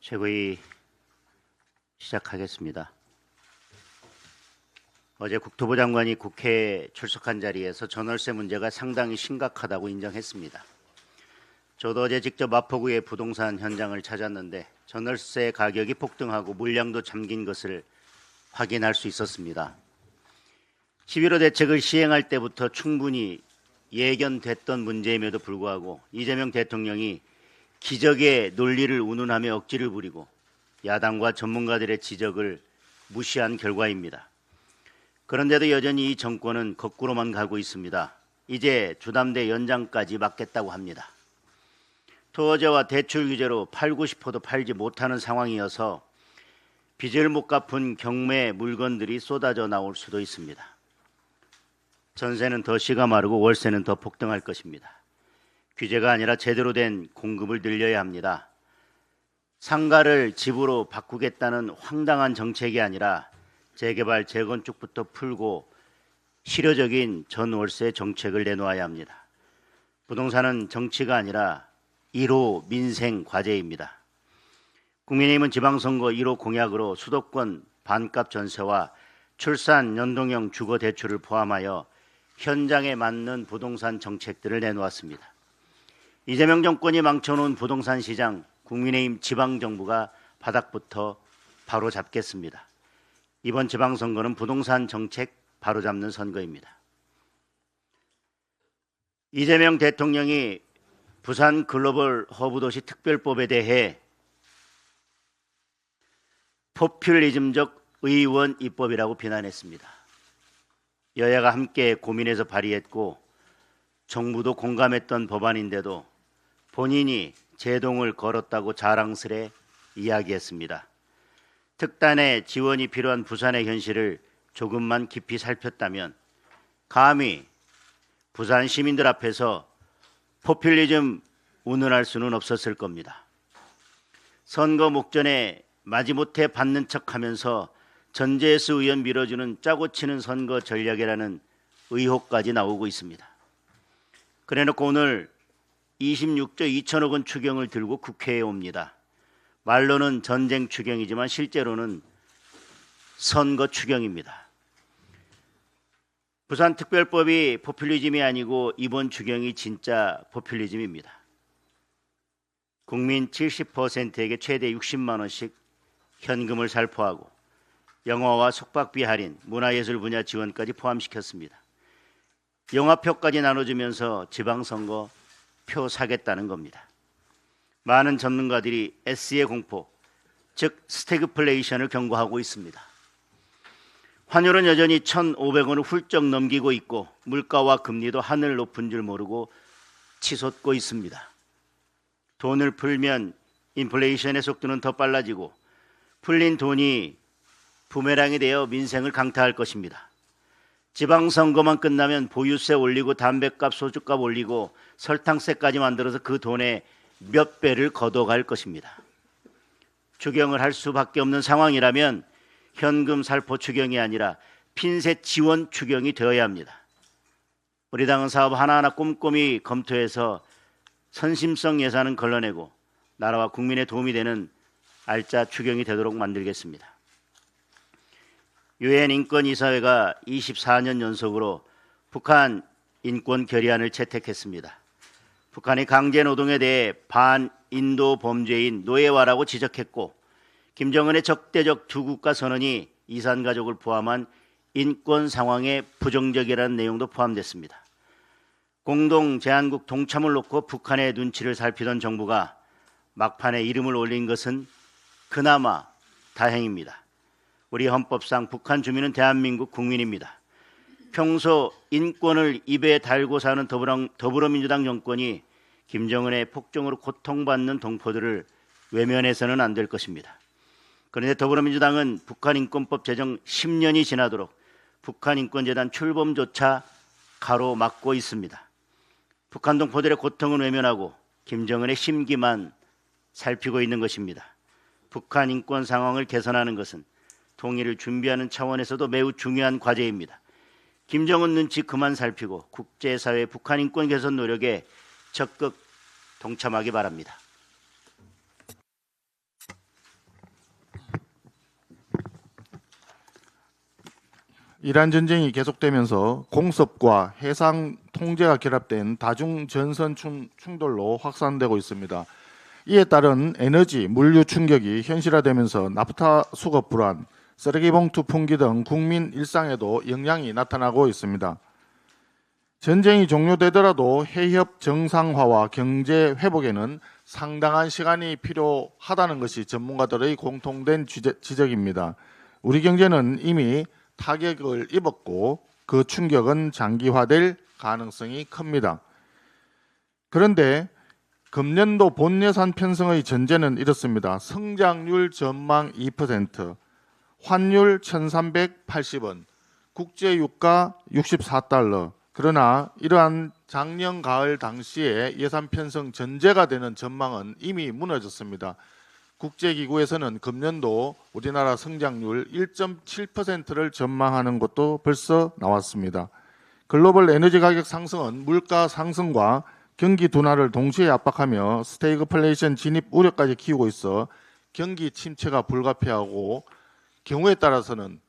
최고위 시작하겠습니다. 어제 국토부 장관이 국회에 출석한 자리에서 전월세 문제가 상당히 심각하다고 인정했습니다. 저도 어제 직접 마포구의 부동산 현장을 찾았는데 전월세 가격이 폭등하고 물량도 잠긴 것을 확인할 수 있었습니다. 11호 대책을 시행할 때부터 충분히 예견됐던 문제임에도 불구하고 이재명 대통령이 기적의 논리를 운운하며 억지를 부리고 야당과 전문가들의 지적을 무시한 결과입니다. 그런데도 여전히 이 정권은 거꾸로만 가고 있습니다. 이제 주담대 연장까지 막겠다고 합니다. 토어제와 대출 규제로 팔고 싶어도 팔지 못하는 상황이어서 빚을 못 갚은 경매 물건들이 쏟아져 나올 수도 있습니다. 전세는 더 씨가 마르고 월세는 더 폭등할 것입니다. 규제가 아니라 제대로 된 공급을 늘려야 합니다. 상가를 집으로 바꾸겠다는 황당한 정책이 아니라 재개발, 재건축부터 풀고 실효적인 전월세 정책을 내놓아야 합니다. 부동산은 정치가 아니라 1호 민생 과제입니다. 국민의힘은 지방선거 1호 공약으로 수도권 반값 전세와 출산 연동형 주거대출을 포함하여 현장에 맞는 부동산 정책들을 내놓았습니다. 이재명 정권이 망쳐놓은 부동산 시장, 국민의힘 지방정부가 바닥부터 바로잡겠습니다. 이번 지방선거는 부동산 정책 바로잡는 선거입니다. 이재명 대통령이 부산 글로벌 허브도시 특별법에 대해 포퓰리즘적 의원 입법이라고 비난했습니다. 여야가 함께 고민해서 발의했고 정부도 공감했던 법안인데도 본인이 제동을 걸었다고 자랑스레 이야기했습니다. 특단의 지원이 필요한 부산의 현실을 조금만 깊이 살폈다면 감히 부산 시민들 앞에서 포퓰리즘 운운할 수는 없었을 겁니다. 선거 목전에 마지못해 받는 척하면서 전재수 의원 밀어주는 짜고 치는 선거 전략이라는 의혹까지 나오고 있습니다. 그래놓고 오늘 26조 2천억 원 추경을 들고 국회에 옵니다. 말로는 전쟁 추경이지만 실제로는 선거 추경입니다. 부산특별법이 포퓰리즘이 아니고 이번 추경이 진짜 포퓰리즘입니다. 국민 70%에게 최대 60만 원씩 현금을 살포하고 영화와 숙박비 할인, 문화예술 분야 지원까지 포함시켰습니다. 영화표까지 나눠주면서 지방선거 표 사겠다는 겁니다. 많은 전문가들이 S의 공포, 즉 스태그플레이션을 경고하고 있습니다. 환율은 여전히 1,500원을 훌쩍 넘기고 있고 물가와 금리도 하늘 높은 줄 모르고 치솟고 있습니다. 돈을 풀면 인플레이션의 속도는 더 빨라지고 풀린 돈이 부메랑이 되어 민생을 강타할 것입니다. 지방선거만 끝나면 보유세 올리고 담배값, 소주값 올리고 설탕세까지 만들어서 그 돈의 몇 배를 걷어갈 것입니다. 추경을 할 수밖에 없는 상황이라면 현금 살포 추경이 아니라 핀셋 지원 추경이 되어야 합니다. 우리 당은 사업 하나하나 꼼꼼히 검토해서 선심성 예산은 걸러내고 나라와 국민에 도움이 되는 알짜 추경이 되도록 만들겠습니다. 유엔 인권이사회가 24년 연속으로 북한 인권 결의안을 채택했습니다. 북한이 강제노동에 대해 반인도 범죄인 노예화라고 지적했고 김정은의 적대적 두 국가 선언이 이산가족을 포함한 인권 상황에 부정적이라는 내용도 포함됐습니다. 공동 제안국 동참을 놓고 북한의 눈치를 살피던 정부가 막판에 이름을 올린 것은 그나마 다행입니다. 우리 헌법상 북한 주민은 대한민국 국민입니다. 평소 인권을 입에 달고 사는 더불어민주당 정권이 김정은의 폭정으로 고통받는 동포들을 외면해서는 안 될 것입니다. 그런데 더불어민주당은 북한인권법 제정 10년이 지나도록 북한인권재단 출범조차 가로막고 있습니다. 북한 동포들의 고통은 외면하고 김정은의 심기만 살피고 있는 것입니다. 북한 인권 상황을 개선하는 것은 통일을 준비하는 차원에서도 매우 중요한 과제입니다. 김정은 눈치 그만 살피고 국제사회 북한 인권 개선 노력에 적극 동참하기 바랍니다. 이란 전쟁이 계속되면서 공습과 해상 통제가 결합된 다중 전선 충돌로 확산되고 있습니다. 이에 따른 에너지, 물류 충격이 현실화되면서 나프타 수급 불안, 쓰레기 봉투 풍기 등 국민 일상에도 영향이 나타나고 있습니다. 전쟁이 종료되더라도 해협 정상화와 경제 회복에는 상당한 시간이 필요하다는 것이 전문가들의 공통된 지적입니다. 우리 경제는 이미 타격을 입었고 그 충격은 장기화될 가능성이 큽니다. 그런데 금년도 본예산 편성의 전제는 이렇습니다. 성장률 전망 2%, 환율 1380원, 국제유가 64달러. 그러나 이러한 작년 가을 당시에 예산 편성 전제가 되는 전망은 이미 무너졌습니다. 국제기구에서는 금년도 우리나라 성장률 1.7%를 전망하는 것도 벌써 나왔습니다. 글로벌 에너지 가격 상승은 물가 상승과 경기 둔화를 동시에 압박하며 스태그플레이션 진입 우려까지 키우고 있어 경기 침체가 불가피하고 경우에 따라서는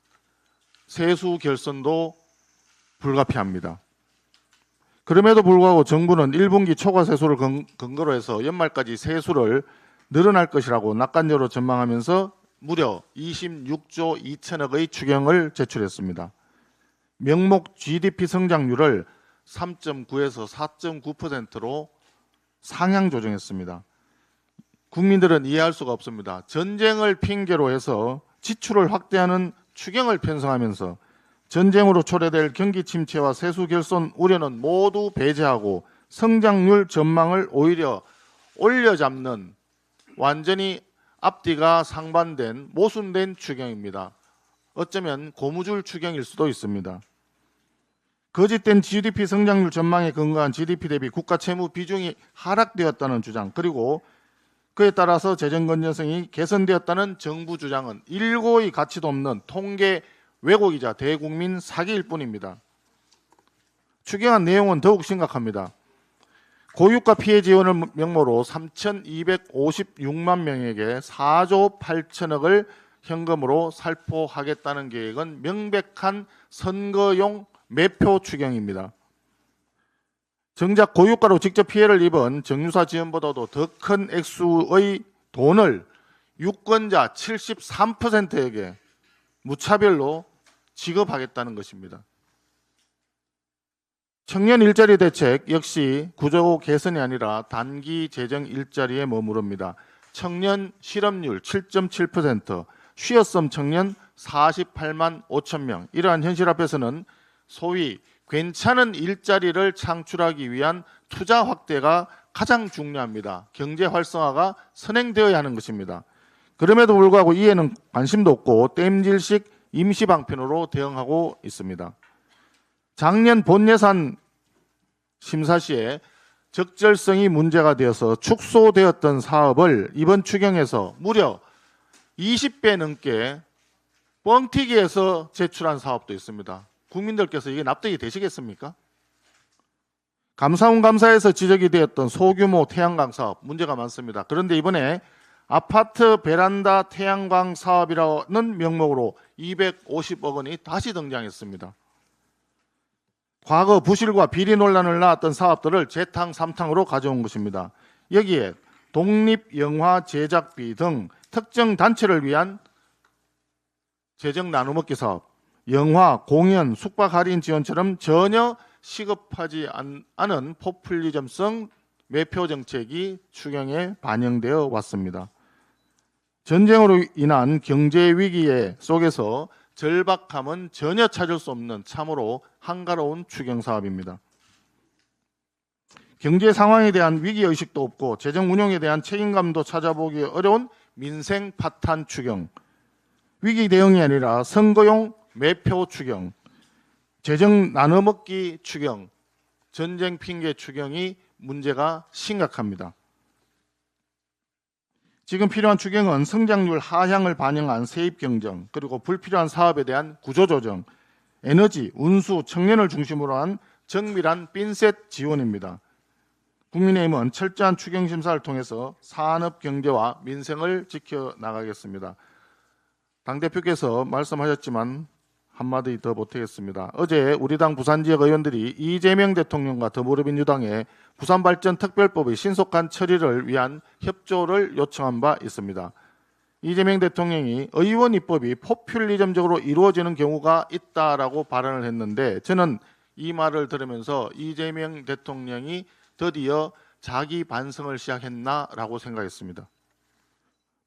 세수 결선도 불가피합니다. 그럼에도 불구하고 정부는 1분기 초과 세수를 근거로 해서 연말까지 세수를 늘어날 것이라고 낙관적으로 전망하면서 무려 26조 2천억의 추경을 제출했습니다. 명목 GDP 성장률을 3.9에서 4.9%로 상향 조정했습니다. 국민들은 이해할 수가 없습니다. 전쟁을 핑계로 해서 지출을 확대하는 추경을 편성하면서 전쟁으로 초래될 경기 침체와 세수 결손 우려는 모두 배제하고 성장률 전망을 오히려 올려잡는 완전히 앞뒤가 상반된 모순된 추경입니다. 어쩌면 고무줄 추경일 수도 있습니다. 거짓된 GDP 성장률 전망에 근거한 GDP 대비 국가 채무 비중이 하락되었다는 주장, 그리고 그에 따라서 재정 건전성이 개선되었다는 정부 주장은 일고의 가치도 없는 통계 왜곡이자 대국민 사기일 뿐입니다. 추경안 내용은 더욱 심각합니다. 고유가 피해 지원을 명목으로 3,256만 명에게 4조 8천억을 현금으로 살포하겠다는 계획은 명백한 선거용 매표 추경입니다. 정작 고유가로 직접 피해를 입은 정유사 지원보다도 더 큰 액수의 돈을 유권자 73%에게 무차별로 지급하겠다는 것입니다. 청년 일자리 대책 역시 구조 개선이 아니라 단기 재정 일자리에 머무릅니다. 청년 실업률 7.7%, 쉬어섬 청년 48만 5천 명. 이러한 현실 앞에서는 소위 괜찮은 일자리를 창출하기 위한 투자 확대가 가장 중요합니다. 경제 활성화가 선행되어야 하는 것입니다. 그럼에도 불구하고 이에는 관심도 없고 땜질식 임시 방편으로 대응하고 있습니다. 작년 본예산 심사 시에 적절성이 문제가 되어서 축소되었던 사업을 이번 추경에서 무려 20배 넘게 뻥튀기해서 제출한 사업도 있습니다. 국민들께서 이게 납득이 되시겠습니까? 감사원 감사에서 지적이 되었던 소규모 태양광 사업 문제가 많습니다. 그런데 이번에 아파트 베란다 태양광 사업이라는 명목으로 250억 원이 다시 등장했습니다. 과거 부실과 비리 논란을 낳았던 사업들을 재탕 삼탕으로 가져온 것입니다. 여기에 독립영화 제작비 등 특정 단체를 위한 재정 나눠먹기 사업, 영화, 공연, 숙박 할인 지원처럼 전혀 시급하지 않은 포퓰리즘성 매표 정책이 추경에 반영되어 왔습니다. 전쟁으로 인한 경제 위기 속에서 절박함은 전혀 찾을 수 없는 참으로 한가로운 추경 사업입니다. 경제 상황에 대한 위기의식도 없고 재정 운용에 대한 책임감도 찾아보기 어려운 민생 파탄 추경, 위기 대응이 아니라 선거용 매표 추경, 재정 나눠먹기 추경, 전쟁 핑계 추경이 문제가 심각합니다. 지금 필요한 추경은 성장률 하향을 반영한 세입 경정, 그리고 불필요한 사업에 대한 구조조정, 에너지, 운수, 청년을 중심으로 한 정밀한 핀셋 지원입니다. 국민의힘은 철저한 추경 심사를 통해서 산업 경제와 민생을 지켜나가겠습니다. 당대표께서 말씀하셨지만 한마디 더 보태겠습니다. 어제 우리 당 부산 지역 의원들이 이재명 대통령과 더불어민주당에 부산발전특별법의 신속한 처리를 위한 협조를 요청한 바 있습니다. 이재명 대통령이 의원 입법이 포퓰리즘적으로 이루어지는 경우가 있다라고 발언을 했는데, 저는 이 말을 들으면서 이재명 대통령이 드디어 자기 반성을 시작했나라고 생각했습니다.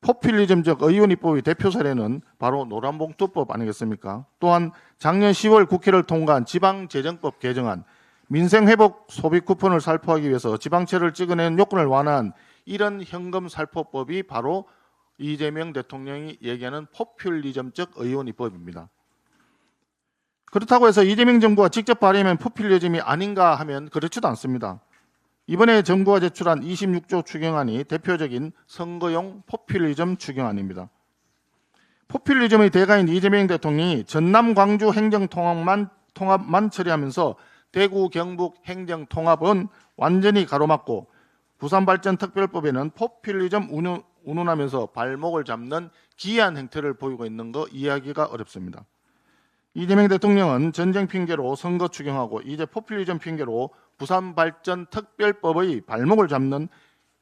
포퓰리즘적 의원 입법의 대표 사례는 바로 노란봉투법 아니겠습니까? 또한 작년 10월 국회를 통과한 지방재정법 개정안, 민생회복 소비 쿠폰을 살포하기 위해서 지방채를 찍어낸 요건을 완화한 이런 현금 살포법이 바로 이재명 대통령이 얘기하는 포퓰리즘적 의원 입법입니다. 그렇다고 해서 이재명 정부가 직접 발의하면 포퓰리즘이 아닌가 하면 그렇지도 않습니다. 이번에 정부가 제출한 26조 추경안이 대표적인 선거용 포퓰리즘 추경안입니다. 포퓰리즘의 대가인 이재명 대통령이 전남 광주 행정통합만 처리하면서 대구 경북 행정통합은 완전히 가로막고 부산발전특별법에는 포퓰리즘 운운하면서 발목을 잡는 기이한 행태를 보이고 있는 거 이해하기가 어렵습니다. 이재명 대통령은 전쟁 핑계로 선거 추경하고 이제 포퓰리즘 핑계로 부산발전특별법의 발목을 잡는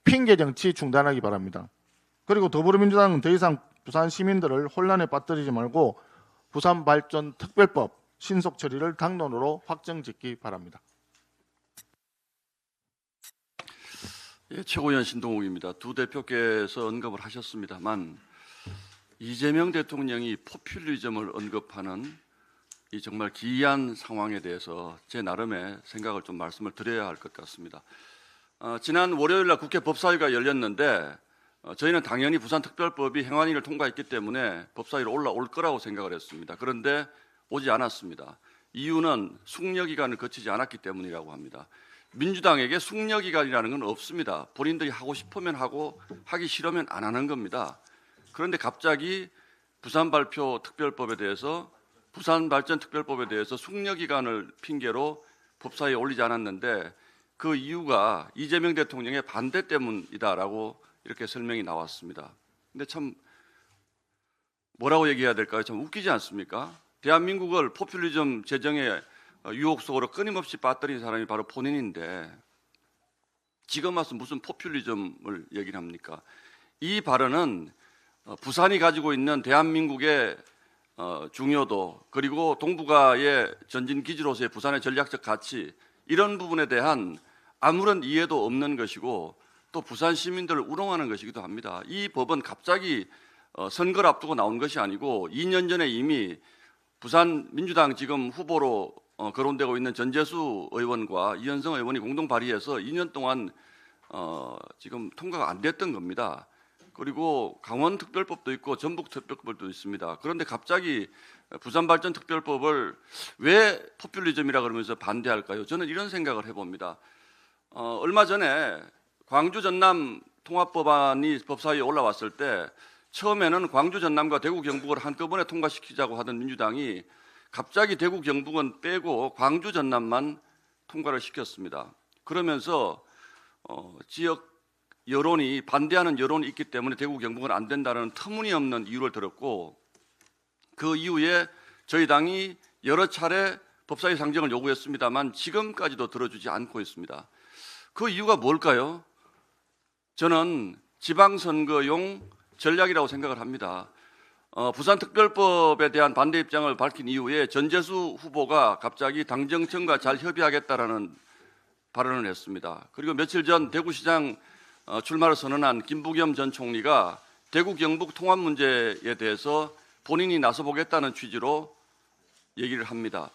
핑계 정치 중단하기 바랍니다. 그리고 더불어민주당은 더 이상 부산 시민들을 혼란에 빠뜨리지 말고 부산발전특별법 신속 처리를 당론으로 확정짓기 바랍니다. 예, 최고위원 신동욱입니다. 두 대표께서 언급을 하셨습니다만 이재명 대통령이 포퓰리즘을 언급하는 이 정말 기이한 상황에 대해서 제 나름의 생각을 좀 말씀을 드려야 할 것 같습니다. 지난 월요일 날 국회 법사위가 열렸는데 저희는 당연히 부산특별법이 행안위를 통과했기 때문에 법사위로 올라올 거라고 생각을 했습니다. 그런데 오지 않았습니다. 이유는 숙려기간을 거치지 않았기 때문이라고 합니다. 민주당에게 숙려기간이라는 건 없습니다. 본인들이 하고 싶으면 하고 하기 싫으면 안 하는 겁니다. 그런데 갑자기 부산발전특별법에 대해서 숙려기간을 핑계로 법사위에 올리지 않았는데 그 이유가 이재명 대통령의 반대 때문이다라고 이렇게 설명이 나왔습니다. 근데 참 뭐라고 얘기해야 될까요? 참 웃기지 않습니까? 대한민국을 포퓰리즘 재정의 유혹 속으로 끊임없이 빠뜨린 사람이 바로 본인인데 지금 와서 무슨 포퓰리즘을 얘기를 합니까? 이 발언은 부산이 가지고 있는 대한민국의 중요도, 그리고 동북아의 전진기지로서의 부산의 전략적 가치, 이런 부분에 대한 아무런 이해도 없는 것이고 또 부산 시민들을 우롱하는 것이기도 합니다. 이 법은 갑자기 선거를 앞두고 나온 것이 아니고 2년 전에 이미 부산 민주당 지금 후보로 거론되고 있는 전재수 의원과 이현성 의원이 공동 발의해서 2년 동안 지금 통과가 안 됐던 겁니다. 그리고 강원특별법도 있고 전북특별법도 있습니다. 그런데 갑자기 부산발전특별법을 왜 포퓰리즘이라 그러면서 반대할까요? 저는 이런 생각을 해봅니다. 얼마 전에 광주 전남 통합법안이 법사위에 올라왔을 때 처음에는 광주 전남과 대구 경북을 한꺼번에 통과시키자고 하던 민주당이 갑자기 대구 경북은 빼고 광주 전남만 통과를 시켰습니다. 그러면서 지역 여론이 반대하는 여론이 있기 때문에 대구 경북은 안 된다는 터무니없는 이유를 들었고 그 이후에 저희 당이 여러 차례 법사위 상정을 요구했습니다만 지금까지도 들어주지 않고 있습니다. 그 이유가 뭘까요? 저는 지방선거용 전략이라고 생각을 합니다. 부산특별법에 대한 반대 입장을 밝힌 이후에 전재수 후보가 갑자기 당정청과 잘 협의하겠다라는 발언을 했습니다. 그리고 며칠 전 대구시장 출마를 선언한 김부겸 전 총리가 대구 경북 통합 문제에 대해서 본인이 나서보겠다는 취지로 얘기를 합니다.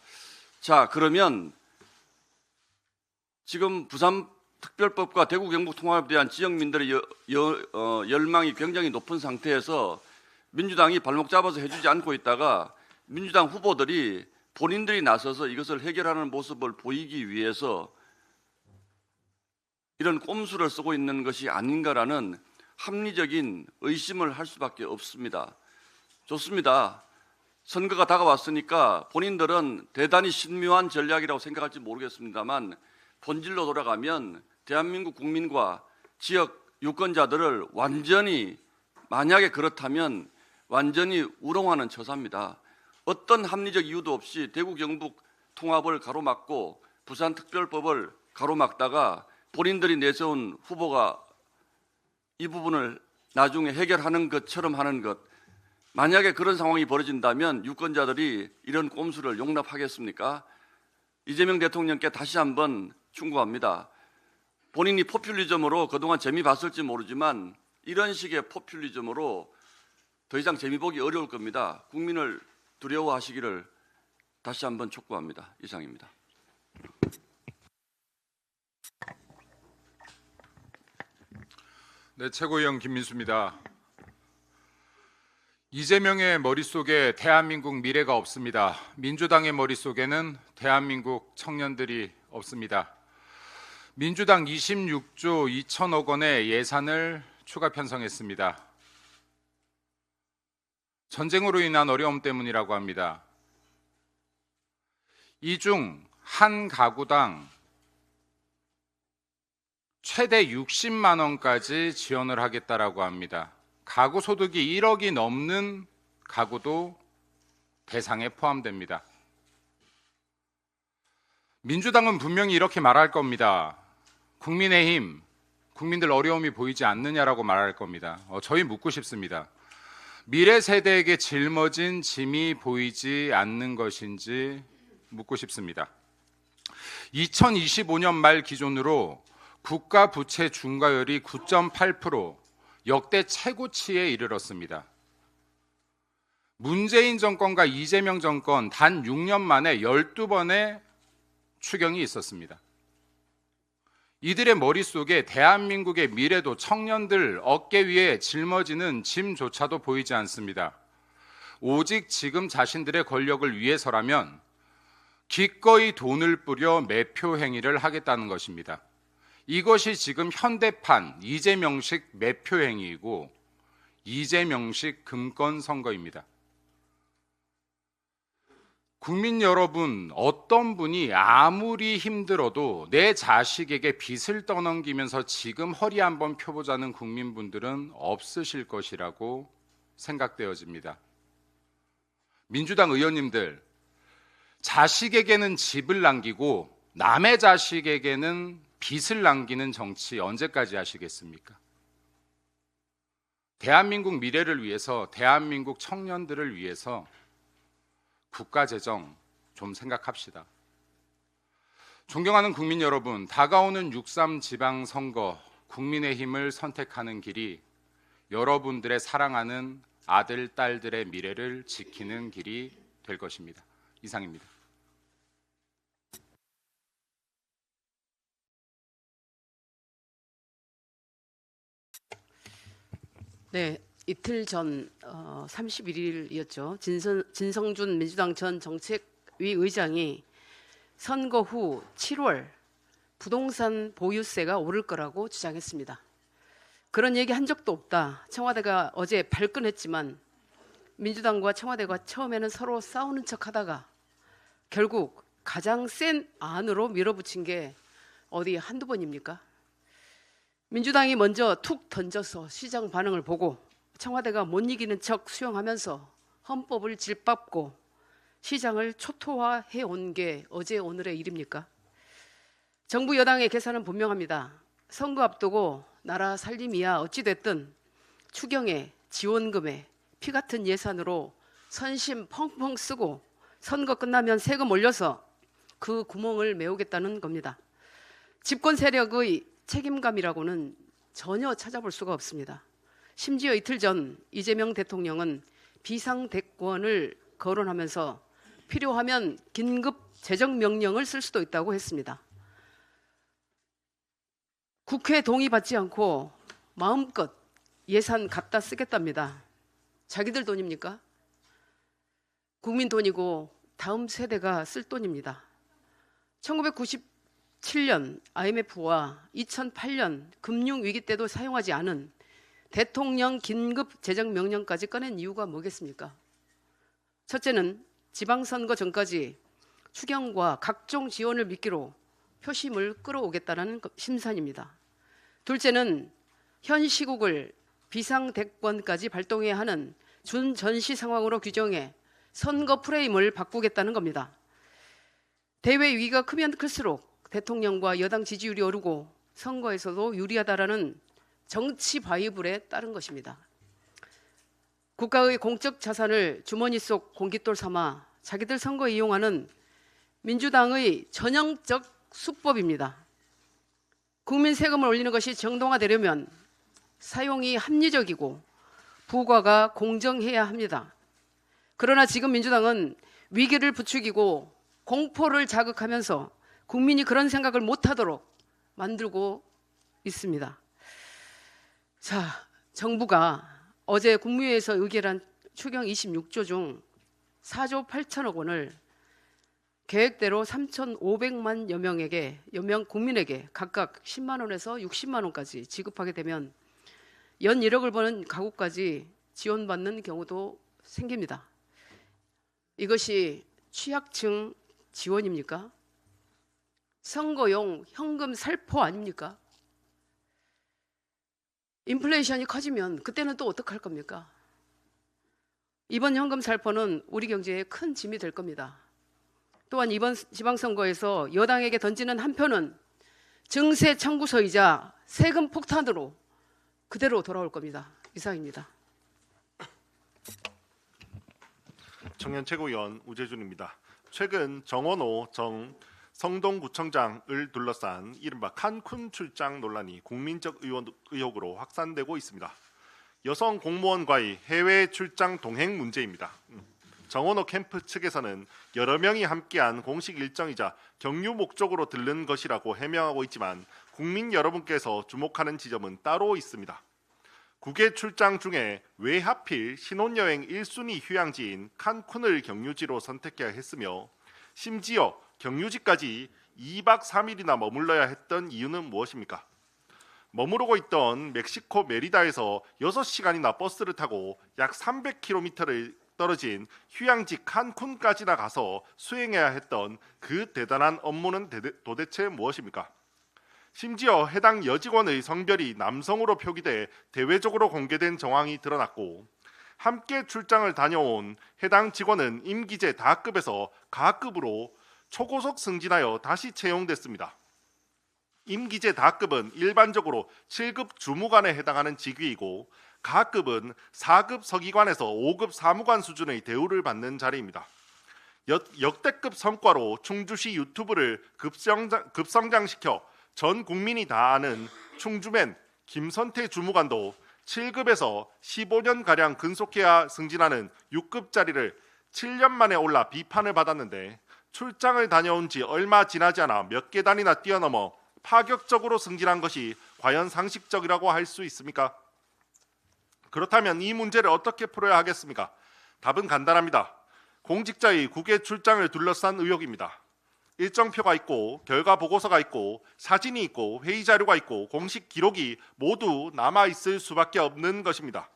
자, 그러면 지금 부산특별법과 대구 경북 통합에 대한 지역민들의 열망이 굉장히 높은 상태에서 민주당이 발목 잡아서 해주지 않고 있다가 민주당 후보들이 본인들이 나서서 이것을 해결하는 모습을 보이기 위해서 이런 꼼수를 쓰고 있는 것이 아닌가라는 합리적인 의심을 할 수밖에 없습니다. 좋습니다. 선거가 다가왔으니까 본인들은 대단히 신묘한 전략이라고 생각할지 모르겠습니다만 본질로 돌아가면 대한민국 국민과 지역 유권자들을 완전히, 만약에 그렇다면 완전히 우롱하는 처사입니다. 어떤 합리적 이유도 없이 대구 경북 통합을 가로막고 부산특별법을 가로막다가 본인들이 내세운 후보가 이 부분을 나중에 해결하는 것처럼 하는 것, 만약에 그런 상황이 벌어진다면 유권자들이 이런 꼼수를 용납하겠습니까? 이재명 대통령께 다시 한번 충고합니다. 본인이 포퓰리즘으로 그동안 재미 봤을지 모르지만 이런 식의 포퓰리즘으로 더 이상 재미 보기 어려울 겁니다. 국민을 두려워하시기를 다시 한번 촉구합니다. 이상입니다. 네, 최고위원 김민수입니다. 이재명의 머릿속에 대한민국 미래가 없습니다. 민주당의 머릿속에는 대한민국 청년들이 없습니다. 민주당 26조 2천억 원의 예산을 추가 편성했습니다. 전쟁으로 인한 어려움 때문이라고 합니다. 이 중 한 가구당 최대 60만 원까지 지원을 하겠다라고 합니다. 가구 소득이 1억이 넘는 가구도 대상에 포함됩니다. 민주당은 분명히 이렇게 말할 겁니다. 국민의힘, 국민들 어려움이 보이지 않느냐라고 말할 겁니다. 저희 묻고 싶습니다. 미래 세대에게 짊어진 짐이 보이지 않는 것인지 묻고 싶습니다. 2025년 말 기준으로 국가 부채 중과율이 9.8%, 역대 최고치에 이르렀습니다. 문재인 정권과 이재명 정권 단 6년 만에 12번의 추경이 있었습니다. 이들의 머릿속에 대한민국의 미래도 청년들 어깨 위에 짊어지는 짐조차도 보이지 않습니다. 오직 지금 자신들의 권력을 위해서라면 기꺼이 돈을 뿌려 매표 행위를 하겠다는 것입니다. 이것이 지금 현대판 이재명식 매표 행위이고 이재명식 금권 선거입니다. 국민 여러분, 어떤 분이 아무리 힘들어도 내 자식에게 빚을 떠넘기면서 지금 허리 한번 펴보자는 국민분들은 없으실 것이라고 생각되어집니다. 민주당 의원님들, 자식에게는 집을 남기고 남의 자식에게는 빚을 남기는 정치 언제까지 하시겠습니까? 대한민국 미래를 위해서, 대한민국 청년들을 위해서 국가 재정 좀 생각합시다. 존경하는 국민 여러분, 다가오는 6.3 지방선거, 국민의힘을 선택하는 길이 여러분들의 사랑하는 아들, 딸들의 미래를 지키는 길이 될 것입니다. 이상입니다. 네, 이틀 전 31일이었죠. 진성준 민주당 전 정책위 의장이 선거 후 7월 부동산 보유세가 오를 거라고 주장했습니다. 그런 얘기 한 적도 없다. 청와대가 어제 발끈했지만 민주당과 청와대가 처음에는 서로 싸우는 척하다가 결국 가장 센 안으로 밀어붙인 게 어디 한두 번입니까? 민주당이 먼저 툭 던져서 시장 반응을 보고 청와대가 못 이기는 척 수용하면서 헌법을 질밟고 시장을 초토화해 온 게 어제 오늘의 일입니까? 정부 여당의 계산은 분명합니다. 선거 앞두고 나라 살림이야 어찌됐든 추경에 지원금에 피 같은 예산으로 선심 펑펑 쓰고 선거 끝나면 세금 올려서 그 구멍을 메우겠다는 겁니다. 집권 세력의 책임감이라고는 전혀 찾아볼 수가 없습니다. 심지어 이틀 전 이재명 대통령은 비상대권을 거론하면서 필요하면 긴급 재정명령을 쓸 수도 있다고 했습니다. 국회 동의받지 않고 마음껏 예산 갖다 쓰겠답니다. 자기들 돈입니까? 국민 돈이고 다음 세대가 쓸 돈입니다. 1997년 IMF와 2008년 금융위기 때도 사용하지 않은 대통령 긴급 재정명령까지 꺼낸 이유가 뭐겠습니까? 첫째는 지방선거 전까지 추경과 각종 지원을 미끼로 표심을 끌어오겠다는 심산입니다. 둘째는 현 시국을 비상대권까지 발동해야 하는 준전시 상황으로 규정해 선거 프레임을 바꾸겠다는 겁니다. 대외 위기가 크면 클수록 대통령과 여당 지지율이 오르고 선거에서도 유리하다라는 정치 바이블에 따른 것입니다. 국가의 공적 자산을 주머니 속 공깃돌 삼아 자기들 선거에 이용하는 민주당의 전형적 수법입니다. 국민 세금을 올리는 것이 정당화되려면 사용이 합리적이고 부과가 공정해야 합니다. 그러나 지금 민주당은 위기를 부추기고 공포를 자극하면서 국민이 그런 생각을 못하도록 만들고 있습니다. 자, 정부가 어제 국무회의에서 의결한 추경 26조 중 4조 8천억 원을 계획대로 3,500만여 명에게, 국민에게 각각 10만 원에서 60만 원까지 지급하게 되면 연 1억을 버는 가구까지 지원받는 경우도 생깁니다. 이것이 취약층 지원입니까? 선거용 현금 살포 아닙니까? 인플레이션이 커지면 그때는 또 어떡할 겁니까? 이번 현금 살포는 우리 경제에 큰 짐이 될 겁니다. 또한 이번 지방선거에서 여당에게 던지는 한 표는 증세 청구서이자 세금 폭탄으로 그대로 돌아올 겁니다. 이상입니다. 청년 최고위원 우재준입니다. 최근 정원호 전 성동구청장을 둘러싼 이른바 칸쿤 출장 논란이 국민적 의혹으로 확산되고 있습니다. 여성 공무원과의 해외 출장 동행 문제입니다. 정원호 캠프 측에서는 여러 명이 함께한 공식 일정이자 경유 목적으로 들른 것이라고 해명하고 있지만 국민 여러분께서 주목하는 지점은 따로 있습니다. 국외 출장 중에 왜 하필 신혼여행 1순위 휴양지인 칸쿤을 경유지로 선택해야 했으며 심지어 경유지까지 2박 3일이나 머물러야 했던 이유는 무엇입니까? 머무르고 있던 멕시코 메리다에서 6시간이나 버스를 타고 약 300km를 떨어진 휴양지 칸쿤까지나 가서 수행해야 했던 그 대단한 업무는 도대체 무엇입니까? 심지어 해당 여직원의 성별이 남성으로 표기돼 대외적으로 공개된 정황이 드러났고 함께 출장을 다녀온 해당 직원은 임기제 다급에서 가급으로 초고속 승진하여 다시 채용됐습니다. 임기제 다급은 일반적으로 7급 주무관에 해당하는 직위이고 가급은 4급 서기관에서 5급 사무관 수준의 대우를 받는 자리입니다. 역대급 성과로 충주시 유튜브를 급성장시켜 전 국민이 다 아는 충주맨 김선태 주무관도 7급에서 15년가량 근속해야 승진하는 6급 자리를 7년 만에 올라 비판을 받았는데 출장을 다녀온 지 얼마 지나지 않아 몇 계단이나 뛰어넘어 파격적으로 승진한 것이 과연 상식적이라고 할 수 있습니까? 그렇다면 이 문제를 어떻게 풀어야 하겠습니까? 답은 간단합니다. 공직자의 국외 출장을 둘러싼 의혹입니다. 일정표가 있고 결과 보고서가 있고 사진이 있고 회의 자료가 있고 공식 기록이 모두 남아있을 수밖에 없는 것입니다.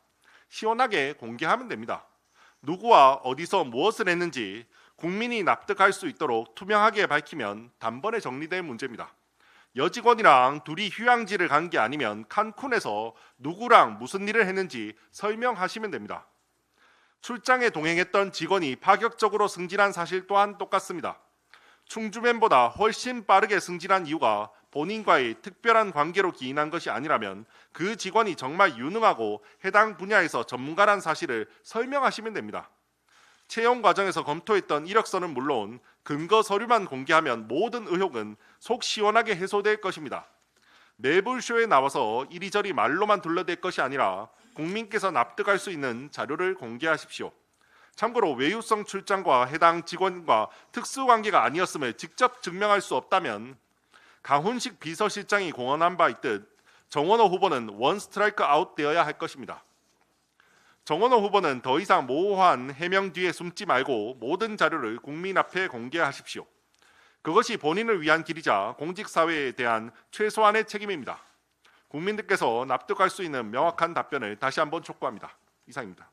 시원하게 공개하면 됩니다. 누구와 어디서 무엇을 했는지 국민이 납득할 수 있도록 투명하게 밝히면 단번에 정리될 문제입니다. 여직원이랑 둘이 휴양지를 간 게 아니면 칸쿤에서 누구랑 무슨 일을 했는지 설명하시면 됩니다. 출장에 동행했던 직원이 파격적으로 승진한 사실 또한 똑같습니다. 충주맨보다 훨씬 빠르게 승진한 이유가 본인과의 특별한 관계로 기인한 것이 아니라면 그 직원이 정말 유능하고 해당 분야에서 전문가란 사실을 설명하시면 됩니다. 채용 과정에서 검토했던 이력서는 물론 근거 서류만 공개하면 모든 의혹은 속 시원하게 해소될 것입니다. 매불쇼에 나와서 이리저리 말로만 둘러댈 것이 아니라 국민께서 납득할 수 있는 자료를 공개하십시오. 참고로 외유성 출장과 해당 직원과 특수관계가 아니었음을 직접 증명할 수 없다면 강훈식 비서실장이 공언한 바 있듯 정원호 후보는 원 스트라이크 아웃 되어야 할 것입니다. 정원호 후보는 더 이상 모호한 해명 뒤에 숨지 말고 모든 자료를 국민 앞에 공개하십시오. 그것이 본인을 위한 길이자 공직사회에 대한 최소한의 책임입니다. 국민들께서 납득할 수 있는 명확한 답변을 다시 한번 촉구합니다. 이상입니다.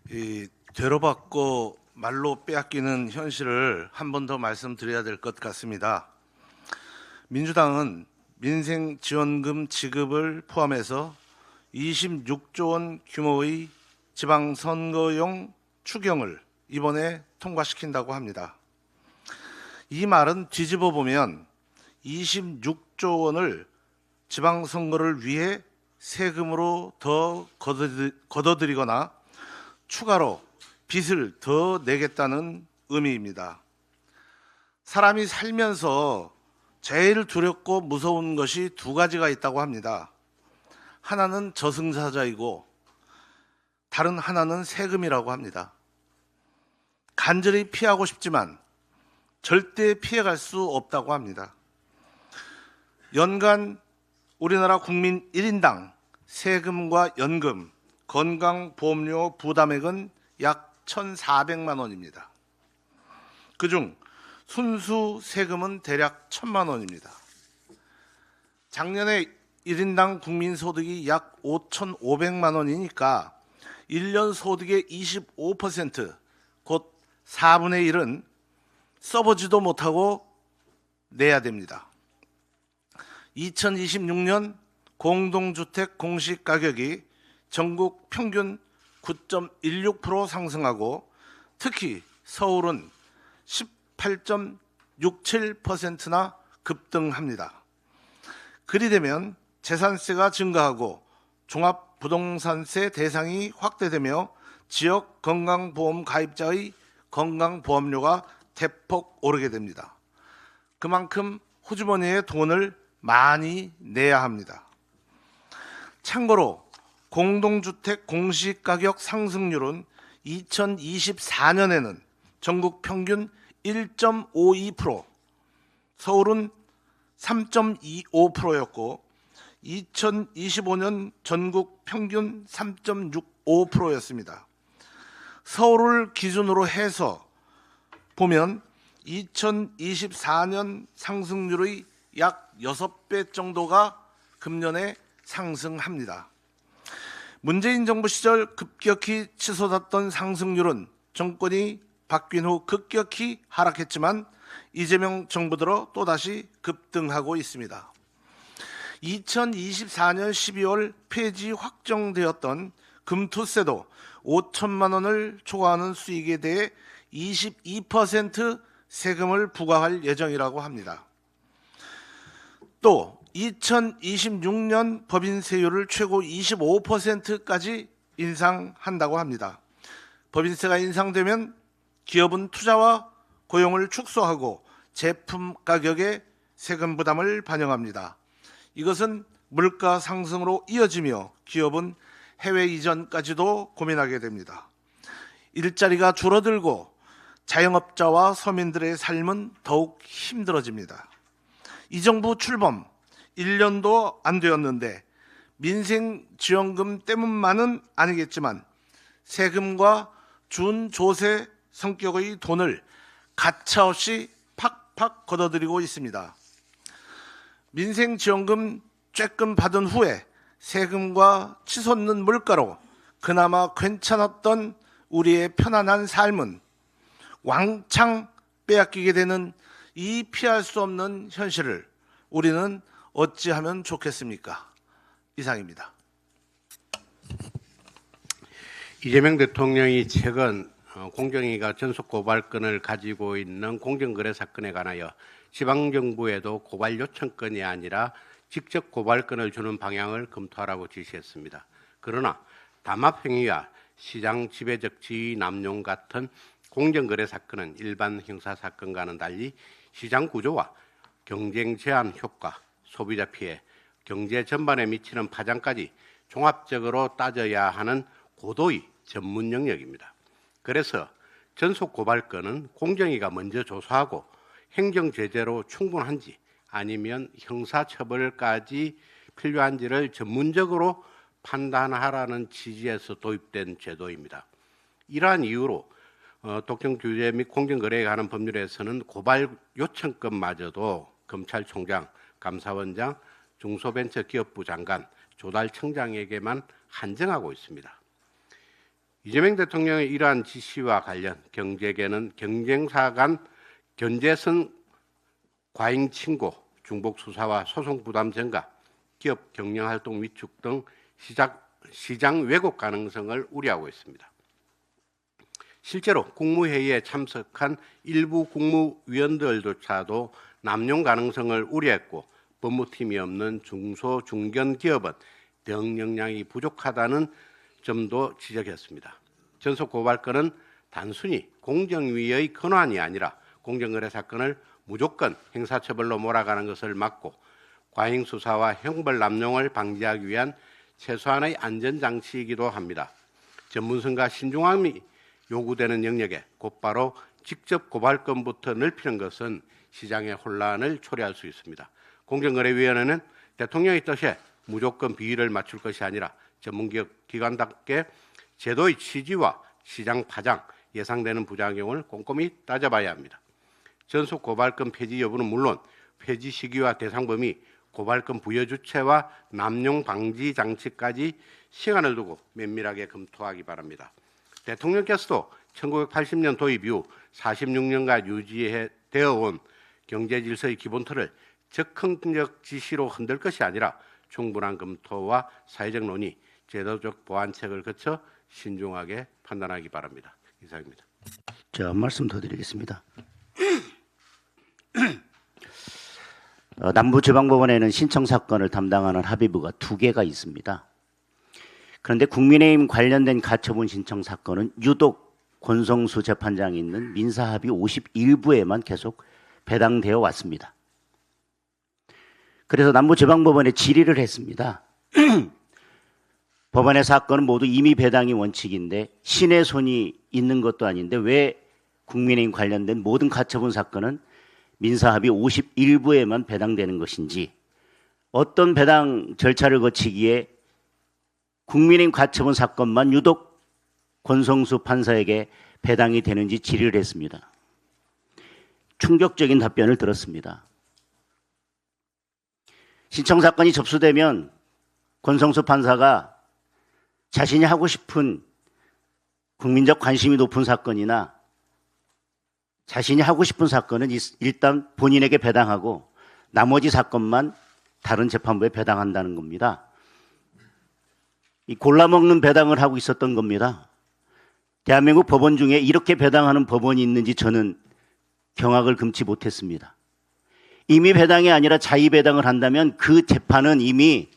이 되로 받고 말로 빼앗기는 현실을 한 번 더 말씀드려야 될 것 같습니다. 민주당은 민생지원금 지급을 포함해서 26조 원 규모의 지방선거용 추경을 이번에 통과시킨다고 합니다. 이 말은 뒤집어 보면 26조 원을 지방선거를 위해 세금으로 더 걷어들이거나 추가로 빚을 더 내겠다는 의미입니다. 사람이 살면서 제일 두렵고 무서운 것이 두 가지가 있다고 합니다. 하나는 저승사자이고 다른 하나는 세금이라고 합니다. 간절히 피하고 싶지만 절대 피해갈 수 없다고 합니다. 연간 우리나라 국민 1인당 세금과 연금, 건강보험료 부담액은 약 1,400만 원입니다. 그중 순수 세금은 대략 1,000만 원입니다. 작년에 1인당 국민소득이 약 5,500만 원이니까 1년 소득의 25%, 곧 4분의 1은 써보지도 못하고 내야 됩니다. 2026년 공동주택 공시가격이 전국 평균 9.16% 상승하고 특히 서울은 18.67%나 급등합니다. 그리 되면 재산세가 증가하고 종합부동산세 대상이 확대되며 지역 건강보험 가입자의 건강보험료가 대폭 오르게 됩니다. 그만큼 호주머니에 돈을 많이 내야 합니다. 참고로 공동주택 공시가격 상승률은 2024년에는 전국 평균 1.52%, 서울은 3.25%였고 2025년 전국 평균 3.65%였습니다. 서울을 기준으로 해서 보면 2024년 상승률의 약 6배 정도가 금년에 상승합니다. 문재인 정부 시절 급격히 치솟았던 상승률은 정권이 바뀐 후 급격히 하락했지만 이재명 정부 들어 또다시 급등하고 있습니다. 2024년 12월 폐지 확정되었던 금투세도 5천만 원을 초과하는 수익에 대해 22% 세금을 부과할 예정이라고 합니다. 또 2026년 법인세율을 최고 25%까지 인상한다고 합니다. 법인세가 인상되면 기업은 투자와 고용을 축소하고 제품 가격에 세금 부담을 반영합니다. 이것은 물가 상승으로 이어지며 기업은 해외 이전까지도 고민하게 됩니다. 일자리가 줄어들고 자영업자와 서민들의 삶은 더욱 힘들어집니다. 이 정부 출범 1년도 안 되었는데 민생지원금 때문만은 아니겠지만 세금과 준조세 성격의 돈을 가차없이 팍팍 걷어들이고 있습니다. 민생지원금 쬐끔 받은 후에 세금과 치솟는 물가로 그나마 괜찮았던 우리의 편안한 삶은 왕창 빼앗기게 되는 이 피할 수 없는 현실을 우리는 어찌하면 좋겠습니까? 이상입니다. 이재명 대통령이 최근 공정위가 전속 고발권을 가지고 있는 공정거래 사건에 관하여 지방정부에도 고발 요청권이 아니라 직접 고발권을 주는 방향을 검토하라고 지시했습니다. 그러나 담합행위와 시장 지배적 지위 남용 같은 공정거래 사건은 일반 형사사건과는 달리 시장 구조와 경쟁 제한 효과, 소비자 피해, 경제 전반에 미치는 파장까지 종합적으로 따져야 하는 고도의 전문 영역입니다. 그래서 전속 고발권은 공정위가 먼저 조사하고 행정 제재로 충분한지 아니면 형사처벌까지 필요한지를 전문적으로 판단하라는 취지에서 도입된 제도입니다. 이러한 이유로 독점 규제 및 공정거래에 관한 법률에서는 고발 요청권마저도 검찰총장, 감사원장, 중소벤처기업부 장관, 조달청장에게만 한정하고 있습니다. 이재명 대통령의 이러한 지시와 관련 경제계는 경쟁사 간 견제성 과잉 신고, 중복 수사와 소송 부담 증가, 기업 경영활동 위축 등 시장 시장 왜곡 가능성을 우려하고 있습니다. 실제로 국무회의에 참석한 일부 국무위원들조차도 남용 가능성을 우려했고 법무팀이 없는 중소 중견 기업은 대응 역량이 부족하다는 점도 지적했습니다. 전속 고발건은 단순히 공정위의 권한이 아니라 공정거래 사건을 무조건 형사처벌로 몰아가는 것을 막고 과잉 수사와 형벌 남용을 방지하기 위한 최소한의 안전장치이기도 합니다. 전문성과 신중함이 요구되는 영역에 곧바로 직접 고발건부터 넓히는 것은 시장의 혼란을 초래할 수 있습니다. 공정거래위원회는 대통령의 뜻에 무조건 비위를 맞출 것이 아니라 전문기관답게 제도의 취지와 시장 파장, 예상되는 부작용을 꼼꼼히 따져봐야 합니다. 전속 고발건 폐지 여부는 물론 폐지 시기와 대상 범위, 고발건 부여 주체와 남용 방지 장치까지 시간을 두고 면밀하게 검토하기 바랍니다. 대통령께서도 1980년 도입 이후 46년간 유지되어 온 경제 질서의 기본 틀을 적극적 지시로 흔들 것이 아니라 충분한 검토와 사회적 논의, 제도적 보완책을 거쳐 신중하게 판단하기 바랍니다. 이상입니다. 자, 한 말씀 더 드리겠습니다. 남부지방법원에는 신청 사건을 담당하는 합의부가 2개가 있습니다. 그런데 국민의힘 관련된 가처분 신청 사건은 유독 권성수 재판장이 있는 민사합의 51부에만 계속 배당되어 왔습니다. 그래서 남부지방법원에 질의를 했습니다. 법원의 사건은 모두 임의 배당이 원칙인데 신의 손이 있는 것도 아닌데 왜 국민의힘 관련된 모든 가처분 사건은 민사합의 51부에만 배당되는 것인지, 어떤 배당 절차를 거치기에 국민의힘 가처분 사건만 유독 권성수 판사에게 배당이 되는지 질의를 했습니다. 충격적인 답변을 들었습니다. 신청 사건이 접수되면 권성수 판사가 자신이 하고 싶은 국민적 관심이 높은 사건이나 자신이 하고 싶은 사건은 일단 본인에게 배당하고 나머지 사건만 다른 재판부에 배당한다는 겁니다. 이 골라먹는 배당을 하고 있었던 겁니다. 대한민국 법원 중에 이렇게 배당하는 법원이 있는지 저는 경악을 금치 못했습니다. 임의 배당이 아니라 자의 배당을 한다면 그 재판은 이미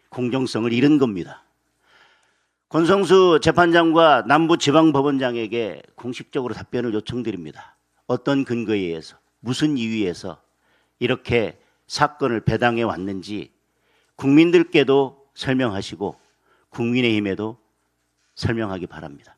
공정성을 잃은 겁니다. 권성수 재판장과 남부지방법원장에게 공식적으로 답변을 요청드립니다. 어떤 근거에 의해서, 무슨 이유에서 이렇게 사건을 배당해 왔는지 국민들께도 설명하시고 국민의힘에도 설명하기 바랍니다.